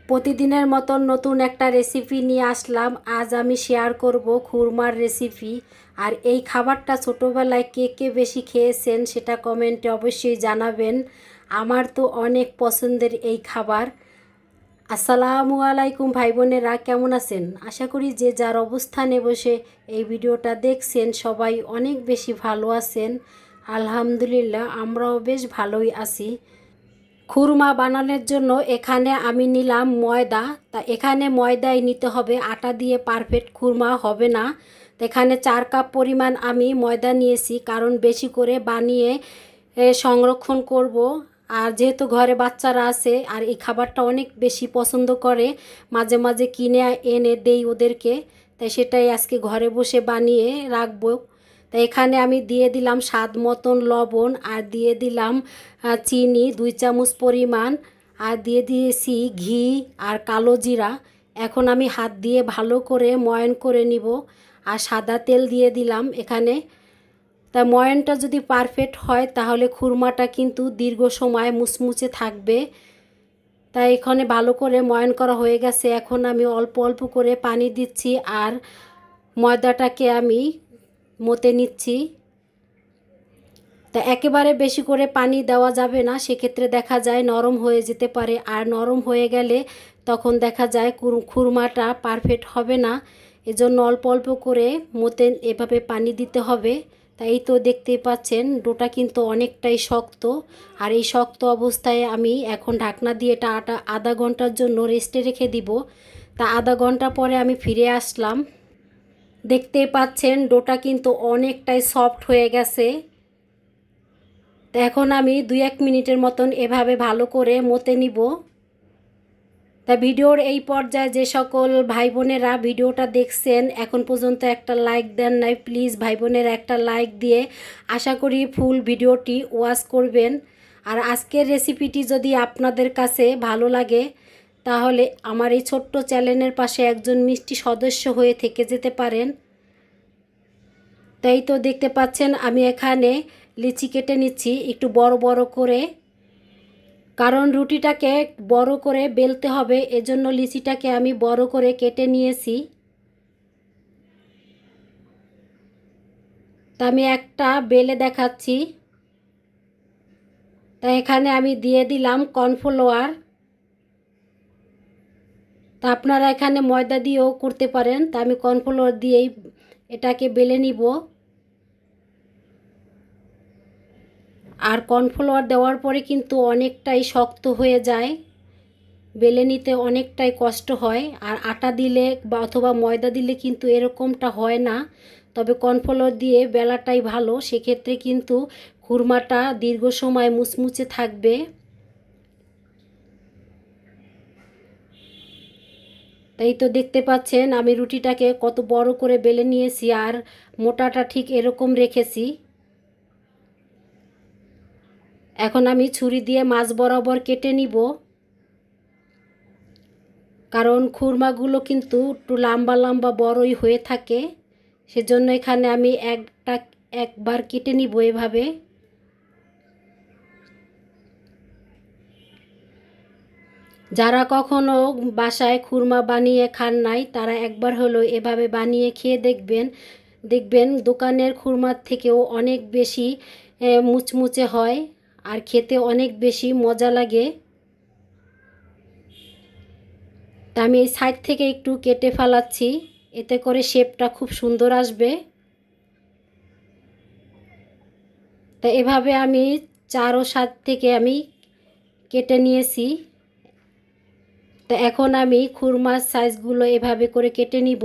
প্রতিদিনের মতন নতুন একটা রেসিপি নিয়ে আসলাম। আজ আমি শেয়ার করব খুরমার রেসিপি। আর এই খাবারটা ছোটোবেলায় কে কে বেশি খেয়েছেন সেটা কমেন্টে অবশ্যই জানাবেন। আমার তো অনেক পছন্দের এই খাবার। আসসালামু আলাইকুম ভাই বোনেরা, কেমন আছেন? আশা করি যে যার অবস্থানে বসে এই ভিডিওটা দেখছেন সবাই অনেক বেশি ভালো আছেন। আলহামদুলিল্লাহ, আমরাও বেশ ভালোই আছি। খুরমা বানানোর জন্য এখানে আমি নিলাম ময়দা। তা এখানে ময়দাই নিতে হবে, আটা দিয়ে পারফেক্ট খুরমা হবে না। তো এখানে 4 কাপ পরিমাণ আমি ময়দা নিয়েছি, কারণ বেশি করে বানিয়ে সংরক্ষণ করব। আর যেহেতু ঘরে বাচ্চারা আছে আর এই খাবারটা অনেক বেশি পছন্দ করে, মাঝে মাঝে কিনে এনে দেই ওদেরকে। তাই সেটাই আজকে ঘরে বসে বানিয়ে রাখবো। তাই এখানে আমি দিয়ে দিলাম স্বাদ মতন লবণ, আর দিয়ে দিলাম চিনি 2 চামচ পরিমাণ, আর দিয়ে দিয়েছি ঘি আর কালো জিরা। এখন আমি হাত দিয়ে ভালো করে ময়ন করে নিব। আর সাদা তেল দিয়ে দিলাম এখানে। তা ময়নটা যদি পারফেক্ট হয় তাহলে খুরমাটা কিন্তু দীর্ঘ সময় মুচমুচে থাকবে। তাই এখানে ভালো করে ময়ন করা হয়ে গেছে। এখন আমি অল্প অল্প করে পানি দিচ্ছি আর ময়দাটাকে আমি মতে নিচ্ছি। তা একেবারে বেশি করে পানি দেওয়া যাবে না, সেক্ষেত্রে দেখা যায় নরম হয়ে যেতে পারে। আর নরম হয়ে গেলে তখন দেখা যায় খুরমাটা পারফেক্ট হবে না। এজন্য অল্প অল্প করে মতে এভাবে পানি দিতে হবে। তাই তো দেখতেই পাচ্ছেন ডোটা কিন্তু অনেকটাই শক্ত। আর এই শক্ত অবস্থায় আমি এখন ঢাকনা দিয়ে এটা আধা ঘন্টার জন্য রেস্টে রেখে দিব। তা আধা ঘন্টা পরে আমি ফিরে আসলাম। দেখতেই পাচ্ছেন ডোটা কিন্তু অনেকটাই সফট হয়ে গেছে। তো এখন আমি 2-1 মিনিটের মতন এভাবে ভালো করে মতে নিব। তা ভিডিওর এই পর্যায়ে যে সকল ভাই বোনেরা ভিডিওটা দেখছেন এখন পর্যন্ত একটা লাইক দেন নাই, প্লিজ ভাই বোনেরা একটা লাইক দিয়ে আশা করি ফুল ভিডিওটি ওয়াচ করবেন। আর আজকের রেসিপিটি যদি আপনাদের কাছে ভালো লাগে তাহলে আমার এই ছোট্ট চ্যানেলের পাশে একজন মিষ্টি সদস্য হয়ে থেকে যেতে পারেন। তাই তো দেখতে পাচ্ছেন আমি এখানে লিচি কেটে নিচ্ছি একটু বড় বড় করে, কারণ রুটিটাকে বড় করে বেলতে হবে, এজন্য লিচিটাকে আমি বড় করে কেটে নিয়েছি। তা আমি একটা বেলে দেখাচ্ছি। তা এখানে আমি দিয়ে দিলাম কর্নফ্লাওয়ার। তা আপনারা এখানে ময়দা দিয়েও করতে পারেন। তা আমি কর্নফ্লাওয়ার দিয়েই এটাকে বেলে নিব। আর কর্নফ্লাওয়ার দেওয়ার পরে কিন্তু অনেকটাই শক্ত হয়ে যায়, বেলে নিতে অনেকটাই কষ্ট হয়। আর আটা দিলে বা অথবা ময়দা দিলে কিন্তু এরকমটা হয় না। তবে কর্নফ্লাওয়ার দিয়ে বেলাটাই ভালো, সেক্ষেত্রে কিন্তু খুরমাটা দীর্ঘ সময় মুচমুচে থাকবে। তাই তো দেখতে পাচ্ছেন আমি রুটিটাকে কত বড় করে বেলে নিয়েছি আর মোটাটা ঠিক এরকম রেখেছি। এখন আমি ছুরি দিয়ে মাঝ বরাবর কেটে নিব, কারণ খুরমাগুলো কিন্তু একটু লম্বা লম্বা বড়ই হয়ে থাকে। সেজন্য এখানে আমি একবার কেটে নিব এভাবে। যারা কখনো বাসায় খুরমা বানিয়ে খান নাই তারা একবার হলো এভাবে বানিয়ে খেয়ে দেখবেন। দেখবেন দোকানের খুরমার থেকেও অনেক বেশি মুচমুচে হয় আর খেতে অনেক বেশি মজা লাগে। তা আমি এই সাইড থেকে একটু কেটে ফেলাচ্ছি, এতে করে শেপটা খুব সুন্দর আসবে। তা এভাবে আমি 4 ও 7 থেকে আমি কেটে নিয়েছি। তা এখন আমি খুরমার সাইজগুলো এভাবে করে কেটে নিব।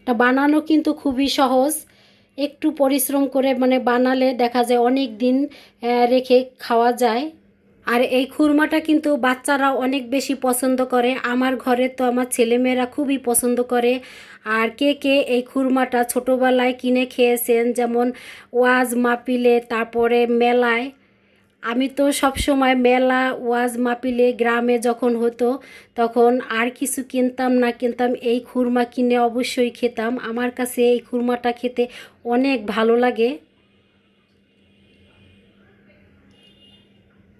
তা বানানো কিন্তু খুবই সহজ, একটু পরিশ্রম করে বানালে দেখা যায় অনেক দিন রেখে খাওয়া যায়। আর এই খুরমাটা কিন্তু বাচ্চারা অনেক বেশি পছন্দ করে। আমার ঘরে তো আমার ছেলেমেয়েরা খুবই পছন্দ করে। আর কে কে এই খুরমাটা ছোটোবেলায় কিনে খেয়েছেন, যেমন ওয়াজ মাহফিলে, তারপরে মেলায়। আমি তো সব সময় মেলা ওয়াজ মাহফিলে গ্রামে যখন হতো তখন আর কিছু কিনতাম না, কিনতাম এই খুরমা কিনে অবশ্যই খেতাম। আমার কাছে এই খুরমাটা খেতে অনেক ভালো লাগে।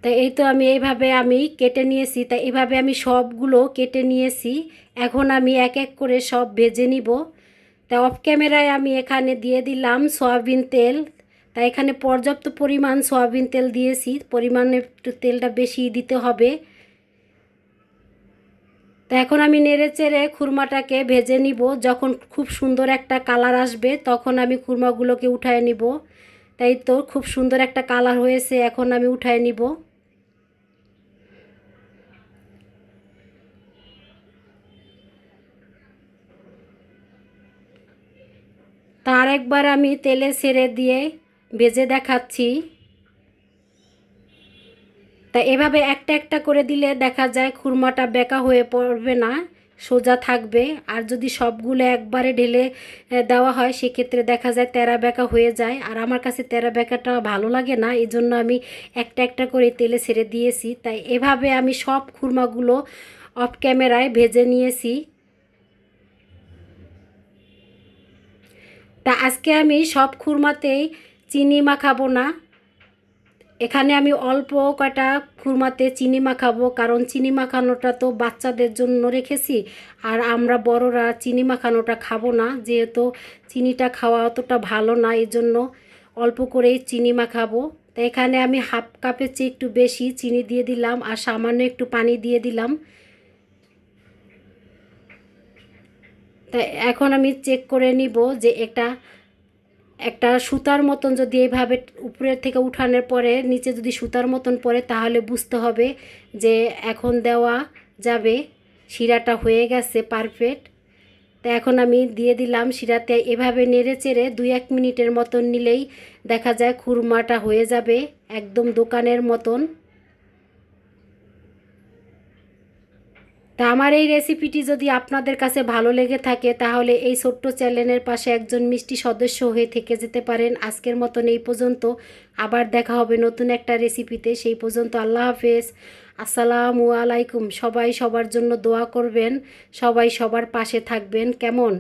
তাই এই তো আমি এইভাবে আমি কেটে নিয়েছি, তাই এইভাবে আমি সবগুলো কেটে নিয়েছি। এখন আমি এক এক করে সব ভেজে নিব। তাই অফ ক্যামেরায় আমি এখানে দিয়ে দিলাম সয়াবিন তেল। তাই এখানে পর্যাপ্ত পরিমাণ সয়াবিন তেল দিয়েছি, পরিমাণে একটু তেলটা বেশি দিতে হবে। তা এখন আমি নেড়ে চেড়ে খুরমাটাকে ভেজে নিব। যখন খুব সুন্দর একটা কালার আসবে তখন আমি খুরমাগুলোকে উঠায় নিব। তাই তো খুব সুন্দর একটা কালার হয়েছে, এখন আমি উঠায় নিব। তার একবার আমি তেলে ছেড়ে দিয়ে ভেজে দেখাচ্ছি। তা এভাবে একটা একটা করে দিলে দেখা যায় খুরমাটা বেঁকা হয়ে পড়বে না, সোজা থাকবে। আর যদি সবগুলো একবারে ঢেলে দেওয়া হয় সেক্ষেত্রে দেখা যায় তেরা বেঁকা হয়ে যায়, আর আমার কাছে তেরা বেঁকাটা ভালো লাগে না, এই জন্য আমি একটা একটা করে তেলে ছেড়ে দিয়েছি। তাই এভাবে আমি সব খুরমাগুলো অফ ক্যামেরায় ভেজে নিয়েছি। তা আজকে আমি সব খুরমাতেই চিনি মাখাবো না, এখানে আমি অল্প কয়টা খুরমাতে চিনি মাখাবো, কারণ চিনি মাখানোটা তো বাচ্চাদের জন্য রেখেছি, আর আমরা বড়রা চিনি মাখানোটা খাবো না, যেহেতু চিনিটা খাওয়া অতটা ভালো না, এই জন্য অল্প করেই চিনি মাখাবো। তো এখানে আমি হাফ কাপের চেয়ে একটু বেশি চিনি দিয়ে দিলাম, আর সামান্য একটু পানি দিয়ে দিলাম। তাই এখন আমি চেক করে নিব যে একটা একটা সুতার মতন যদি এইভাবে উপরের থেকে উঠানোর পরে নিচে যদি সুতার মতন পড়ে তাহলে বুঝতে হবে যে এখন দেওয়া যাবে, শিরাটা হয়ে গেছে পারফেক্ট। তা এখন আমি দিয়ে দিলাম শিরাতে। এভাবে নেড়ে চেড়ে 2-1 মিনিটের মতন নিলেই দেখা যায় খুরমাটা হয়ে যাবে একদম দোকানের মতন। তা আমার এই রেসিপিটি যদি আপনাদের কাছে ভালো লেগে থাকে তাহলে এই ছোট্ট চ্যানেলের পাশে একজন মিষ্টি সদস্য হয়ে থেকে যেতে পারেন। আজকের মতন এই পর্যন্ত, আবার দেখা হবে নতুন একটা রেসিপিতে। সেই পর্যন্ত আল্লাহ হাফেজ, আসসালামু আলাইকুম। সবাই সবার জন্য দোয়া করবেন, সবাই সবার পাশে থাকবেন, কেমন?